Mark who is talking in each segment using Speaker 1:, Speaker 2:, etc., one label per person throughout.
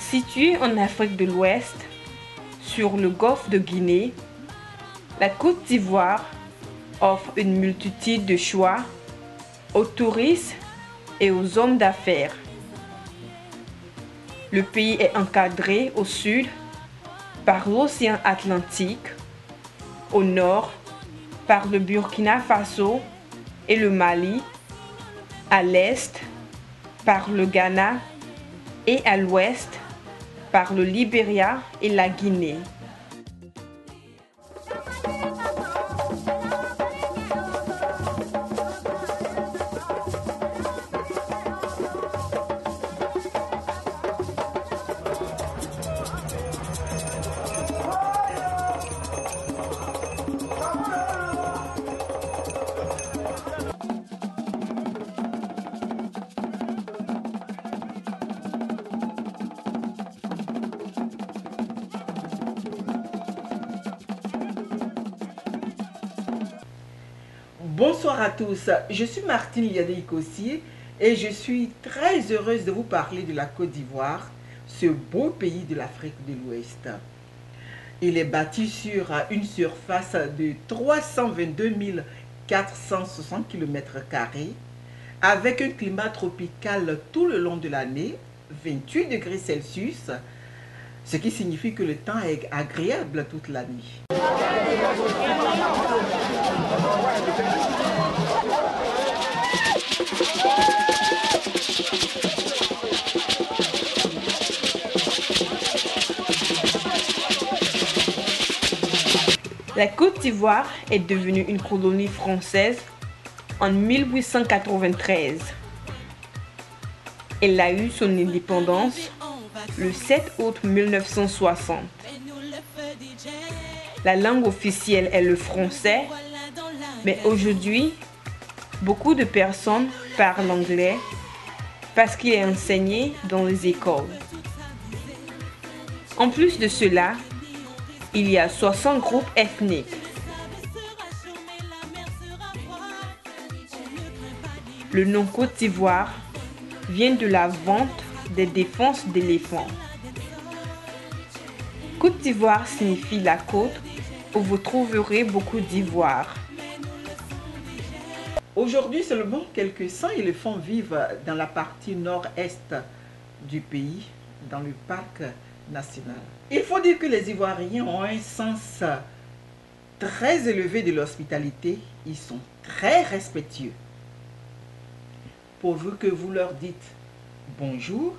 Speaker 1: Située en Afrique de l'Ouest, sur le golfe de Guinée, la Côte d'Ivoire offre une multitude de choix aux touristes et aux hommes d'affaires. Le pays est encadré au sud par l'océan Atlantique, au nord par le Burkina Faso et le Mali, à l'est par le Ghana et à l'ouest par le Libéria et la Guinée.
Speaker 2: Bonsoir à tous, je suis Martine Liadé-Ikossié et je suis très heureuse de vous parler de la Côte d'Ivoire, ce beau pays de l'Afrique de l'Ouest. Il est bâti sur une surface de 322 460 km², avec un climat tropical tout le long de l'année, 28 degrés Celsius, ce qui signifie que le temps est agréable toute l'année.
Speaker 1: La Côte d'Ivoire est devenue une colonie française en 1893. Elle a eu son indépendance le 7 août 1960. La langue officielle est le français, mais aujourd'hui, beaucoup de personnes parlent anglais parce qu'il est enseigné dans les écoles. En plus de cela, il y a 60 groupes ethniques. Le nom Côte d'Ivoire vient de la vente des défenses d'éléphants. Côte d'Ivoire signifie la côte où vous trouverez beaucoup d'ivoire.
Speaker 2: Aujourd'hui, seulement quelques 100 éléphants vivent dans la partie nord-est du pays, dans le parc national. Il faut dire que les Ivoiriens ont un sens très élevé de l'hospitalité. Ils sont très respectueux. Pourvu que vous leur dites bonjour,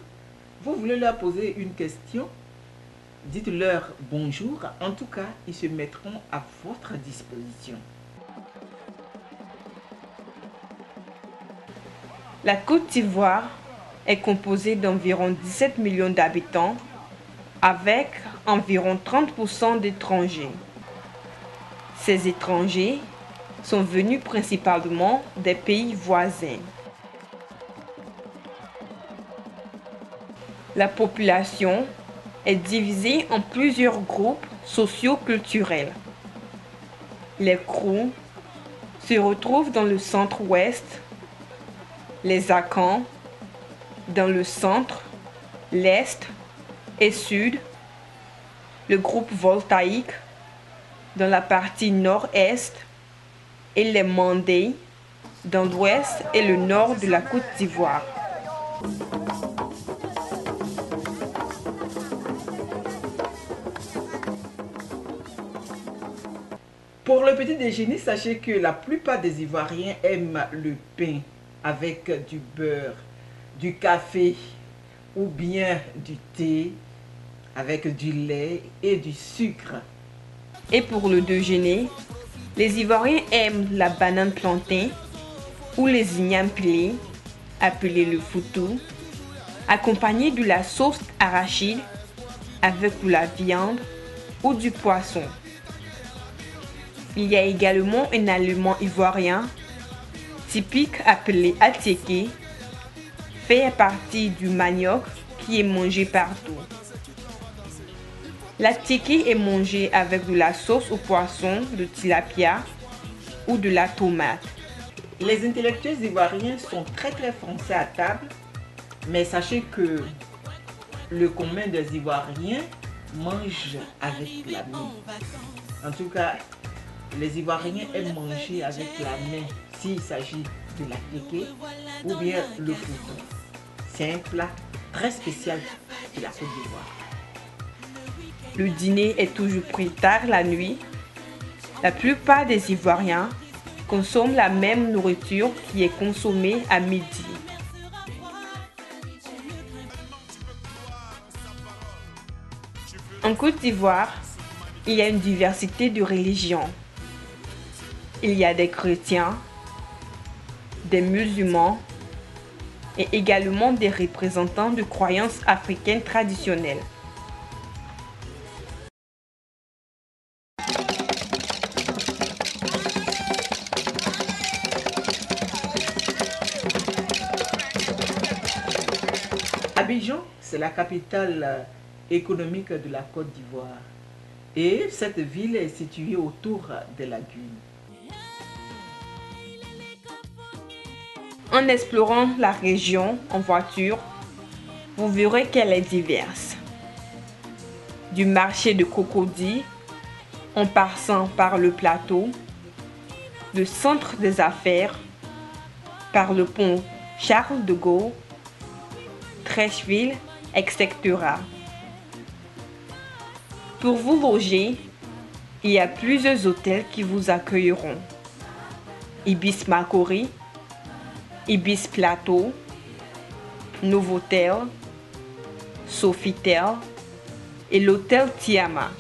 Speaker 2: vous voulez leur poser une question, dites-leur bonjour. En tout cas, ils se mettront à votre disposition.
Speaker 1: La Côte d'Ivoire est composée d'environ 17 millions d'habitants, avec environ 30% d'étrangers. Ces étrangers sont venus principalement des pays voisins. La population est divisée en plusieurs groupes socio-culturels. Les Krou se retrouvent dans le centre-ouest, les Akans dans le centre, l'est et sud, le groupe voltaïque dans la partie nord-est et les Mandés dans l'ouest et le nord de la Côte d'Ivoire.
Speaker 2: Pour le petit déjeuner, sachez que la plupart des Ivoiriens aiment le pain avec du beurre, du café ou bien du thé avec du lait et du sucre.
Speaker 1: Et pour le déjeuner, les Ivoiriens aiment la banane plantain ou les ignames pilés, appelés le foutou, accompagnés de la sauce arachide avec de la viande ou du poisson. Il y a également un aliment ivoirien typique appelé atiéké, fait à partir du manioc qui est mangé partout. L'atiéké est mangé avec de la sauce au poisson de tilapia ou de la tomate.
Speaker 2: Les intellectuels ivoiriens sont très français à table, mais sachez que le commun des Ivoiriens mange avec la main. En tout cas, les Ivoiriens aiment manger avec la main s'il s'agit de la kéké ou bien le fouton. C'est un plat très spécial de la Côte d'Ivoire.
Speaker 1: Le dîner est toujours pris tard la nuit. La plupart des Ivoiriens consomment la même nourriture qui est consommée à midi. En Côte d'Ivoire, il y a une diversité de religions. Il y a des chrétiens, des musulmans et également des représentants de croyances africaines traditionnelles.
Speaker 2: Abidjan, c'est la capitale économique de la Côte d'Ivoire et cette ville est située autour des lagunes.
Speaker 1: En explorant la région en voiture, vous verrez qu'elle est diverse. Du marché de Cocody, en passant par le plateau, le centre des affaires, par le pont Charles de Gaulle, Treichville, etc. Pour vous loger, il y a plusieurs hôtels qui vous accueilleront. Ibis Makori, Ibis Plateau, Novotel, Sofitel et l'hôtel Tiama.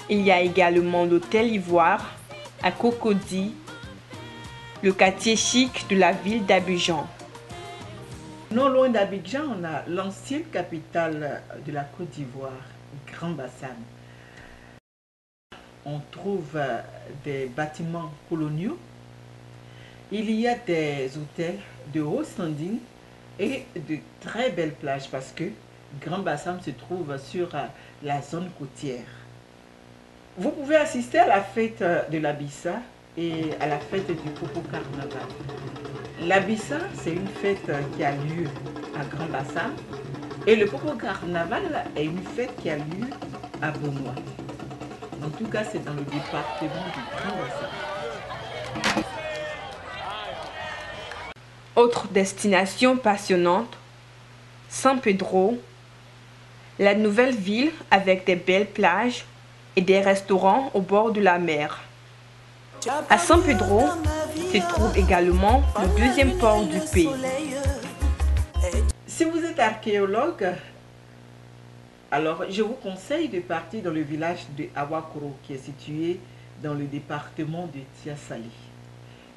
Speaker 1: Il y a également l'hôtel Ivoire à Cocody, le quartier chic de la ville d'Abidjan.
Speaker 2: Non loin d'Abidjan, on a l'ancienne capitale de la Côte d'Ivoire, Grand Bassam. On trouve des bâtiments coloniaux. Il y a des hôtels de haut standing et de très belles plages parce que Grand Bassam se trouve sur la zone côtière. Vous pouvez assister à la fête de la Bissa et à la fête du Popo Carnaval. La Bissa, c'est une fête qui a lieu à Grand Bassam et le Popo Carnaval est une fête qui a lieu à Benoît. En tout cas, c'est dans le département du Grand Bassam.
Speaker 1: Autre destination passionnante, San Pedro, la nouvelle ville avec des belles plages et des restaurants au bord de la mer. À San Pedro se trouve également le deuxième port du pays.
Speaker 2: Si vous êtes archéologue, alors je vous conseille de partir dans le village de Awakoro qui est situé dans le département de Tiasali.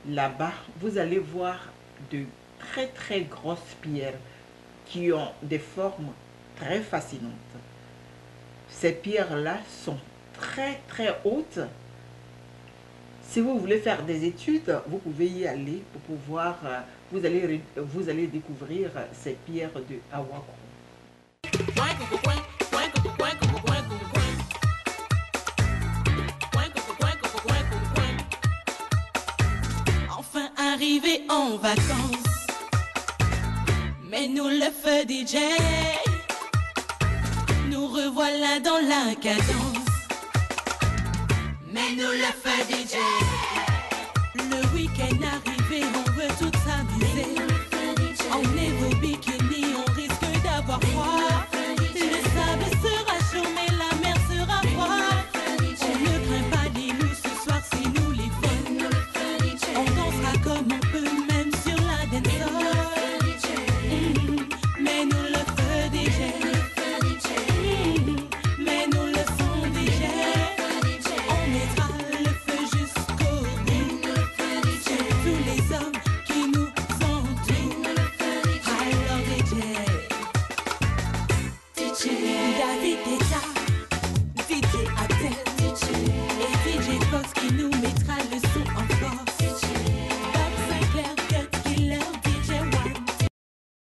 Speaker 2: Là-bas, vous allez voir de très grosses pierres qui ont des formes très fascinantes. Ces pierres-là sont très hautes. Si vous voulez faire des études, vous pouvez y aller pour pouvoir, vous allez découvrir ces pierres de Awakoro.
Speaker 3: Enfin arrivé en vacances, mais nous le feu DJ, nous revoilà dans la cadence. Mais nous le feu DJ, le week-end arrivé, on veut tout s'amuser. On est au bikini, on risque d'avoir froid. Le sable sera chaud, mais la mer sera froide. On ne craint pas des loups ce soir, c'est nous les fun. On dansera comme on peut, même sur la dance. Mais nous le feu DJ, mais nous le son DJ. On mettra le feu jusqu'au bout. C'est tous les hommes qui nous entourent. Alors DJ, David Guetta.